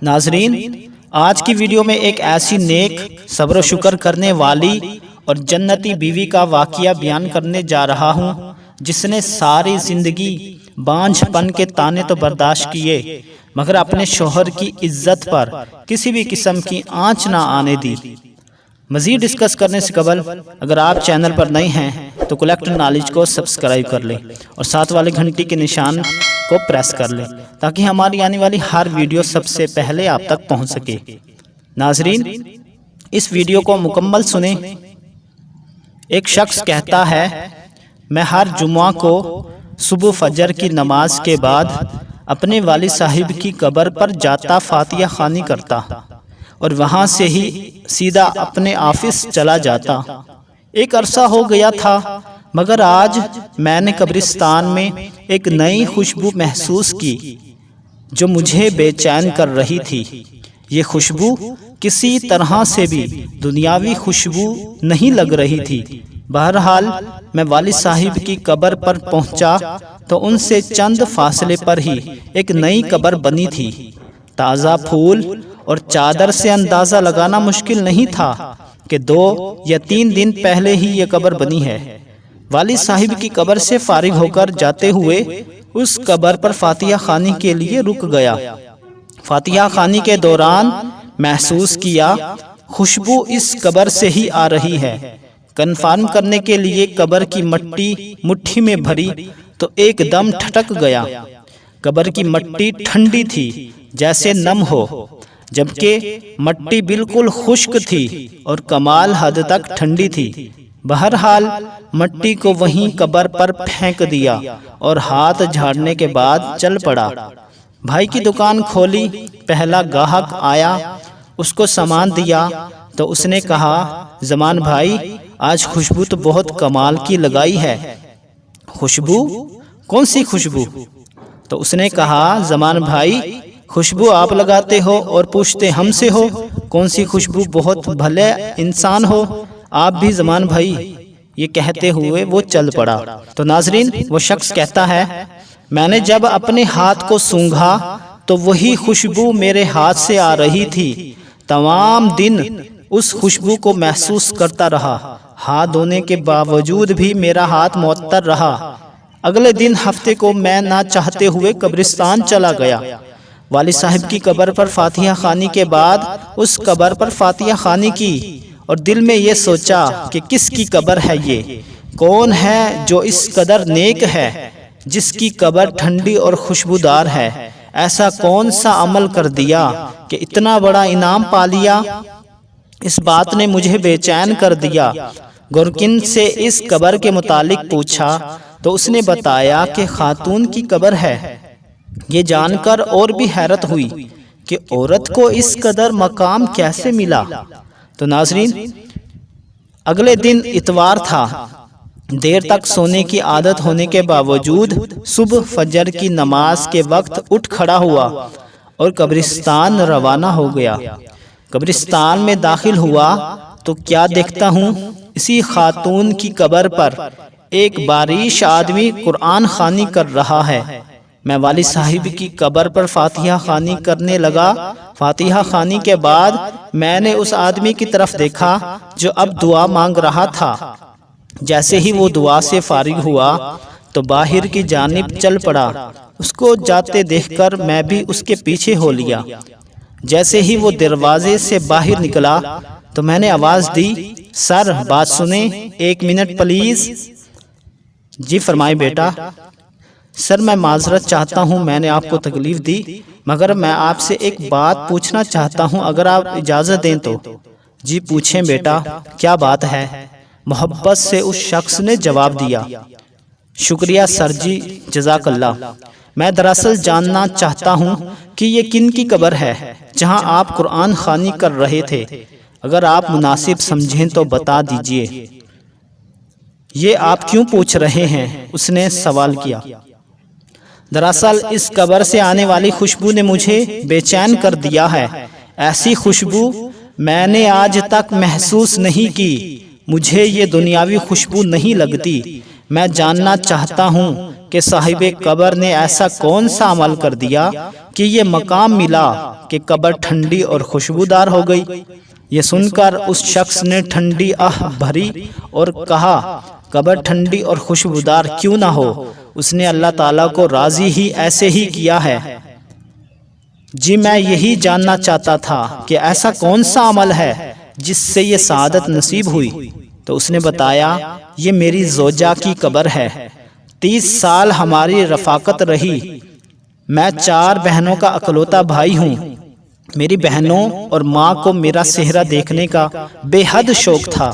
ناظرین، آج کی ویڈیو میں ایک ایسی نیک، صبر و شکر کرنے والی اور جنتی بیوی کا واقعہ بیان کرنے جا رہا ہوں جس نے ساری زندگی بانجھ پن کے طعنے تو برداشت کیے مگر اپنے شوہر کی عزت پر کسی بھی قسم کی آنچ نہ آنے دی۔ مزید ڈسکس کرنے سے قبل اگر آپ چینل پر نئے ہیں تو کلیکٹ نالج کو سبسکرائب کر لیں اور ساتھ والے گھنٹی کے نشان کو پریس کر لیں تاکہ ہماری آنے والی ہر ویڈیو سب سے پہلے آپ تک پہنچ سکے۔ ناظرین، اس ویڈیو کو مکمل سنیں۔ ایک شخص کہتا ہے، میں ہر جمعہ کو صبح فجر کی نماز کے بعد اپنے والد صاحب کی قبر پر جاتا، فاتحہ خوانی کرتا اور وہاں سے ہی سیدھا اپنے آفس چلا جاتا۔ ایک عرصہ ہو گیا تھا مگر آج میں نے قبرستان میں ایک نئی خوشبو محسوس کی جو مجھے بے چین کر رہی تھی۔ یہ خوشبو کسی طرح سے بھی دنیاوی خوشبو نہیں لگ رہی تھی۔ بہرحال میں والد صاحب کی قبر پر پہنچا تو ان سے چند فاصلے پر ہی ایک نئی قبر بنی تھی۔ تازہ پھول اور چادر سے اندازہ لگانا مشکل نہیں تھا کہ 2 یا 3 دن پہلے ہی یہ قبر بنی ہے۔ والد صاحب کی قبر سے فارغ ہو کر جاتے ہوئے اس قبر پر فاتحہ خوانی کے لیے رک گیا۔ فاتحہ خوانی کے دوران محسوس کیا خوشبو اس قبر سے ہی آ رہی ہے۔ کنفرم کرنے کے لیے قبر کی مٹی مٹھی میں بھری تو ایک دم ٹھٹک گیا۔ قبر کی مٹی ٹھنڈی تھی جیسے نم ہو، جبکہ مٹی بالکل خشک تھی اور کمال حد تک ٹھنڈی تھی۔ بہرحال مٹی کو وہیں قبر پر پھینک دیا اور ہاتھ جھاڑنے کے بعد چل پڑا۔ بھائی کی دکان کھولی، پہلا گاہک آیا، اس کو سامان دیا تو اس نے کہا، زمان بھائی آج خوشبو تو بہت کمال کی لگائی ہے۔ خوشبو؟ کون سی خوشبو؟ تو اس نے کہا، زمان بھائی خوشبو آپ لگاتے ہو اور پوچھتے ہم سے ہو کون سی خوشبو، بہت بھلے انسان ہو آپ بھی زمان بھائی۔ یہ کہتے ہوئے وہ چل پڑا۔ تو ناظرین، وہ شخص کہتا ہے، میں نے جب اپنے ہاتھ کو سونگھا تو وہی خوشبو میرے ہاتھ سے آ رہی تھی۔ تمام دن اس خوشبو کو محسوس کرتا رہا، ہاتھ دھونے کے باوجود بھی میرا ہاتھ معطر رہا۔ اگلے دن ہفتے کو میں نہ چاہتے ہوئے قبرستان چلا گیا۔ والد صاحب کی قبر پر فاتحہ خوانی کے بعد اس قبر پر فاتحہ خوانی کی اور دل میں یہ سوچا کہ کس کی قبر ہے یہ؟ کون ہے جو اس قدر نیک ہے، جس کی قبر ٹھنڈی اور خوشبودار ہے؟ ایسا کون سا عمل کر دیا کہ اتنا بڑا انعام پا لیا؟ اس بات نے مجھے بے چین کر دیا۔ گورکن سے اس قبر کے متعلق پوچھا تو اس نے بتایا کہ خاتون کی قبر ہے۔ یہ جان کر اور بھی حیرت ہوئی کہ عورت کو اس قدر مقام کیسے ملا۔ تو ناظرین، اگلے دن اتوار تھا۔ دیر تک سونے کی عادت ہونے کے باوجود صبح فجر کی نماز کے وقت اٹھ کھڑا ہوا اور قبرستان روانہ ہو گیا۔ قبرستان میں داخل ہوا تو کیا دیکھتا ہوں، اسی خاتون کی قبر پر ایک باریش آدمی قرآن خوانی کر رہا ہے۔ میں والد صاحب کی قبر پر فاتحہ خوانی کرنے لگا۔ فاتحہ خوانی کے بعد میں نے اس آدمی کی طرف دیکھا جو اب دعا مانگ رہا تھا۔ جیسے ہی وہ دعا سے فارغ ہوا تو باہر کی جانب چل پڑا۔ اس کو جاتے دیکھ کر میں بھی اس کے پیچھے ہو لیا۔ جیسے ہی وہ دروازے سے باہر نکلا تو میں نے آواز دی، سر بات سنیں، 1 منٹ پلیز۔ جی فرمائیں بیٹا۔ سر میں معذرت چاہتا ہوں، میں نے آپ کو تکلیف دی، مگر میں آپ سے ایک بات پوچھنا چاہتا ہوں اگر آپ اجازت دیں تو۔ جی پوچھیں بیٹا، کیا بات ہے؟ محبت سے اس شخص نے جواب دیا، شکریہ سر جی، جزاک اللہ۔ میں دراصل جاننا چاہتا ہوں کہ یہ کن کی قبر ہے جہاں آپ قرآن خوانی کر رہے تھے؟ اگر آپ مناسب سمجھیں تو بتا دیجئے۔ یہ آپ کیوں پوچھ رہے ہیں؟ اس نے سوال کیا۔ دراصل اس قبر سے آنے والی خوشبو نے مجھے بے چین کر دیا ہے۔ ایسی خوشبو میں نے آج تک محسوس نہیں کی۔ مجھے یہ دنیاوی خوشبو نہیں لگتی۔ میں جاننا چاہتا ہوں کہ صاحب قبر نے ایسا کون سا عمل کر دیا کہ یہ مقام ملا کہ قبر ٹھنڈی اور خوشبودار ہو گئی۔ یہ سن کر اس شخص نے ٹھنڈی آہ بھری اور کہا قبر ٹھنڈی اور خوشبودار کیوں نہ ہو، اس نے اللہ تعالیٰ کو راضی ہی ایسے ہی کیا ہے۔ جی میں یہی جاننا چاہتا تھا کہ ایسا کون سا عمل ہے جس سے یہ سعادت نصیب ہوئی۔ تو اس نے بتایا یہ میری زوجہ کی قبر ہے، 30 سال ہماری رفاقت رہی، میں 4 بہنوں کا اکلوتا بھائی ہوں۔ میری بہنوں اور ماں کو میرا چہرہ دیکھنے کا بے حد شوق تھا۔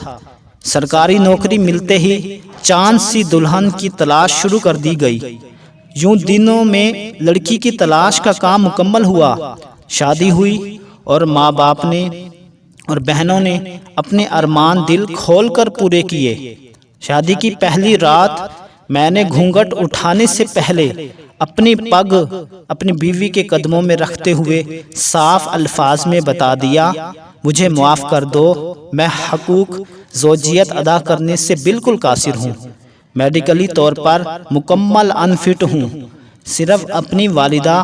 سرکاری نوکری ملتے ہی چاند سی دلہن کی تلاش شروع کر دی گئی۔ یوں دنوں میں لڑکی کی تلاش کا کام مکمل ہوا، شادی ہوئی اور ماں باپ نے اور بہنوں نے اپنے ارمان دل کھول کر پورے کیے۔ شادی کی پہلی رات میں نے گھونگھٹ اٹھانے سے پہلے اپنی پگ اپنی بیوی کے قدموں میں رکھتے ہوئے صاف الفاظ میں بتا دیا مجھے معاف کر دو، میں حقوق زوجیت ادا کرنے سے بالکل قاصر ہوں، میڈیکلی طور پر مکمل انفٹ ہوں، صرف اپنی والدہ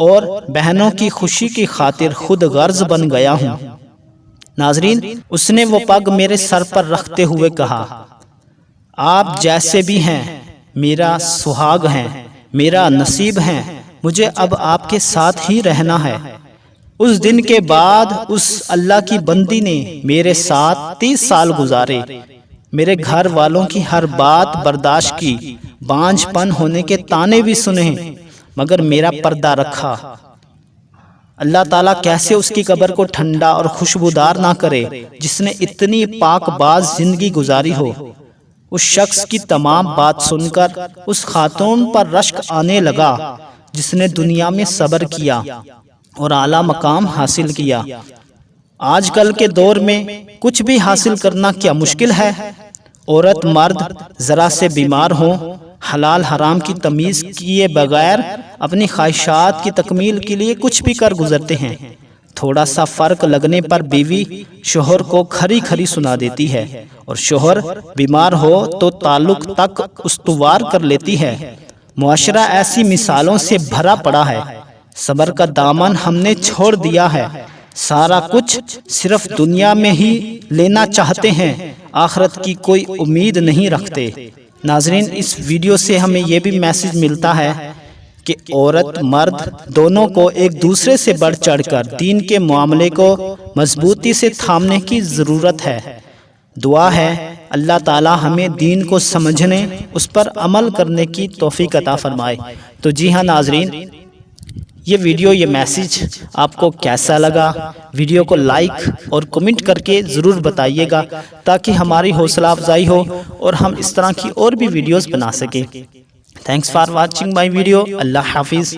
اور بہنوں کی خوشی کی خاطر خود غرض بن گیا ہوں۔ ناظرین، اس نے وہ پگ میرے سر پر رکھتے ہوئے کہا آپ جیسے بھی ہیں میرا سہاگ ہیں، میرا نصیب ہیں، مجھے اب آپ کے ساتھ ہی رہنا ہے۔ اس دن کے بعد اس اللہ کی بندی نے میرے ساتھ 30 سال گزارے، میرے گھر والوں کی ہر بات برداشت کی، بانجھ پن ہونے کے طعنے بھی سنے، مگر میرا پردہ رکھا۔ اللہ تعالیٰ کیسے اس کی قبر کو ٹھنڈا اور خوشبودار نہ کرے جس نے اتنی پاک باز زندگی گزاری ہو۔ اس شخص کی تمام بات سن کر اس خاتون پر رشک آنے لگا جس نے دنیا میں صبر کیا اور اعلیٰ مقام حاصل کیا۔ آج کل کے دور میں کچھ بھی حاصل کرنا کیا مشکل ہے؟ عورت مرد ذرا سے بیمار ہوں، حلال حرام کی تمیز کیے بغیر اپنی خواہشات کی تکمیل کے لیے کچھ بھی کر گزرتے ہیں۔ تھوڑا سا فرق لگنے پر بیوی شوہر کو کھری کھری سنا دیتی ہے اور شوہر بیمار ہو تو تعلق تک استوار کر لیتی ہے۔ معاشرہ ایسی مثالوں سے بھرا پڑا ہے۔ صبر کا دامن ہم نے چھوڑ دیا ہے، سارا کچھ صرف دنیا میں ہی لینا چاہتے ہیں، آخرت کی کوئی امید نہیں رکھتے۔ ناظرین، اس ویڈیو سے ہمیں یہ بھی میسج ملتا ہے کہ عورت مرد دونوں کو ایک دوسرے سے بڑھ چڑھ کر دین کے معاملے کو مضبوطی سے تھامنے کی ضرورت ہے۔ دعا ہے اللہ تعالی ہمیں دین کو سمجھنے، اس پر عمل کرنے کی توفیق عطا فرمائے۔ تو جی ہاں ناظرین، یہ ویڈیو یہ میسج آپ کو کیسا لگا؟ ویڈیو کو لائک اور کمنٹ کر کے ضرور بتائیے گا تاکہ ہماری حوصلہ افزائی ہو اور ہم اس طرح کی اور بھی ویڈیوز بنا سکیں۔ Thanks for watching my video. اللہ حافظ۔